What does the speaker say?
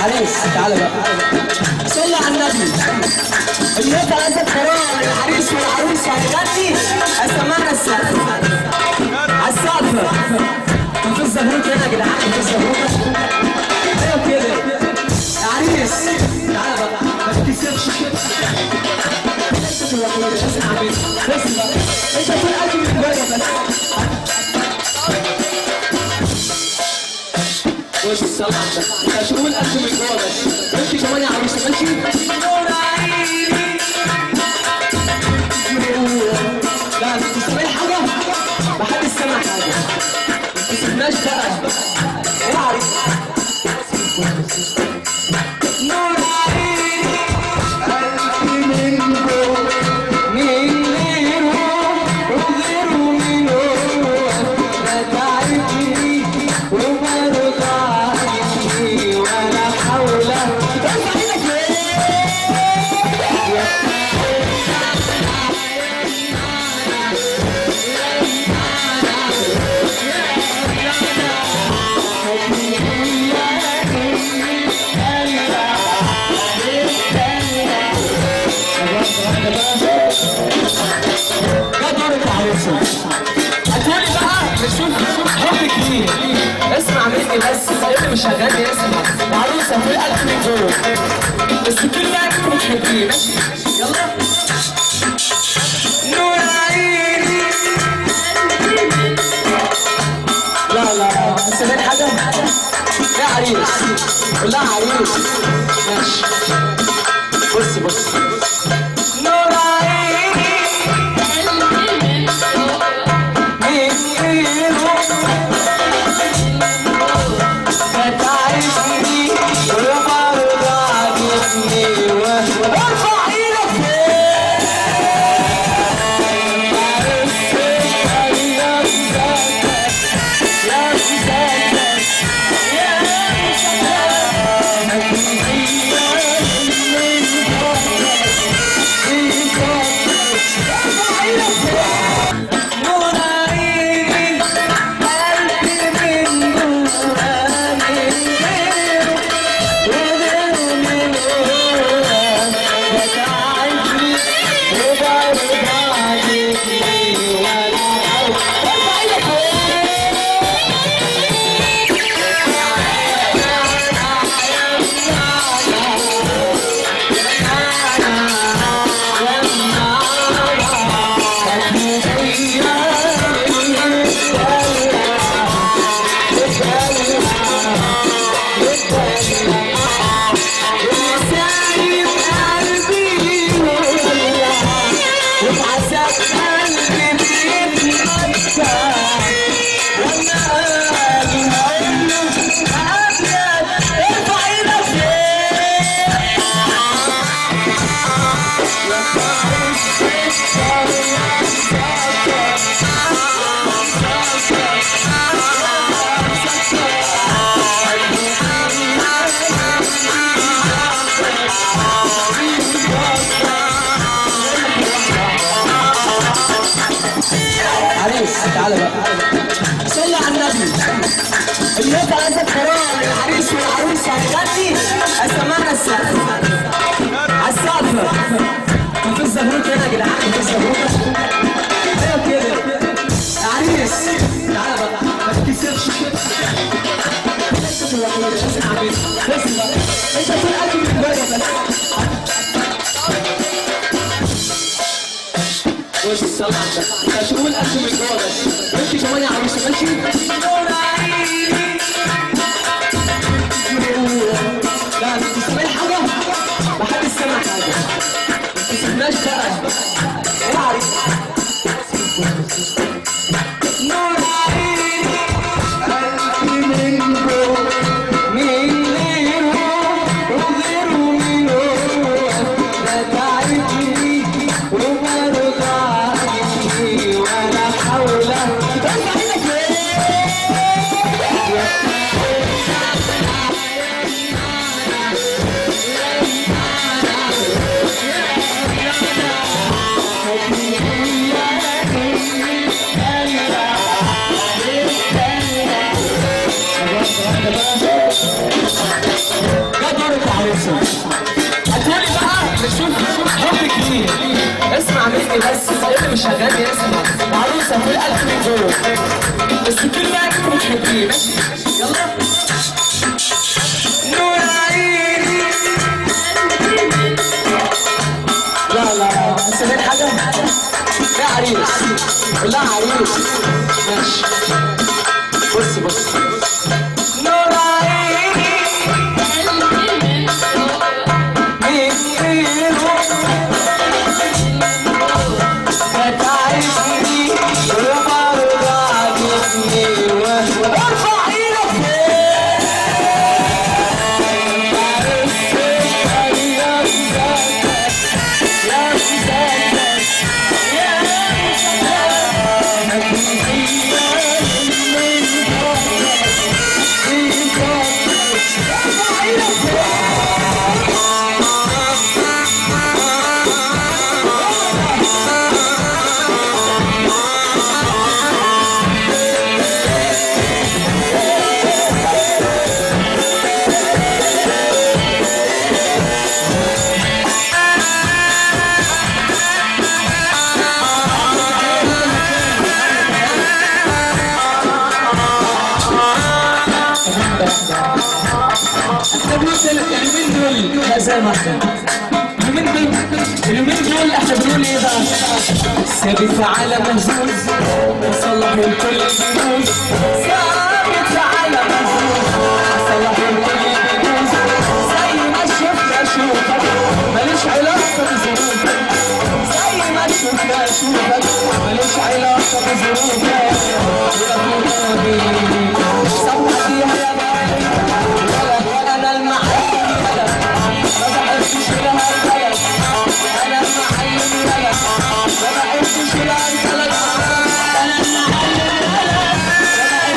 عريس تعالى بقى صلي على النبي. اللي انت عايزك قرار العريس والعروس هيغني سمعنا السقف على السقف. في الزهروت هنا يا جدعان، في الزهروت. ايوه كده يا عريس تعالى بقى ما تتكسفش كده. اسمع مني اسمع، انت تقول قلبي من جوه بس. بص صل على النبي، انت تقول قلبي من جوه بس. انت كمان يا عروسه ماشي. نور عيني لا انتوا سامعين حاجه؟ محدش سامع حاجه. ما تسيبناش بقى يا عريس. نور عيني قلبي من جوه من غيره وغيره من جوه لا تعبني وما رضعني ولا حول. ارفع ايدك ليه؟ هتقولي بقى نشوف حبك ليه. اسمع مني بس، اللي مش هغني اسمع. العروسه هتقول قلبي من جوه بس كل ده انت بتحبيه ماشي. يلا نور عيني. لا لا سامعين حاجه يا عريس؟ قول لها عريس ماشي. بص نور عيني تعالى بقى صلي على النبي. اللي انت عايزك قرار العريس والعروس هيغني سمعنا السقف على السقف. في الزهروت هنا يا جدعان، في الزهروت. ايوه كده يا عريس تعالى بقى ما تتكسفش كده. اسمع مني اسمع، انت تقول قلبي من جوه بس. بص صل على النبي، انت تقول قلبي من جوه بس. انت كمان يا عروسه ماشي. نور عيني لا انتوا سامعين حاجه؟ محدش سامع حاجه. ما تسيبناش بقى يا عريس. نور عيني قلبي من جوه من غيره وغيره من جوه لا تعبني وما رضعني ولا حول. ارفع ايدك ليه؟ شغال يسمع العروسه في الالف من جوه بس كل ما انت بتحبيه ماشي يلا نور عيني لا لا سمعت حاجه يا عريس لا عريس ماشي بص نور عيني اليومين دول يا زلمه اليومين دول احنا بنقول ايه بقى؟ ثابت على مهزوز وصلح الكل بيبوظ ثابت على مهزوز وصلح الكل بيبوظ زي ما شفنا اشوفك ماليش علاقه بظروفك زي ما شفنا اشوفك ماليش علاقه بظروفك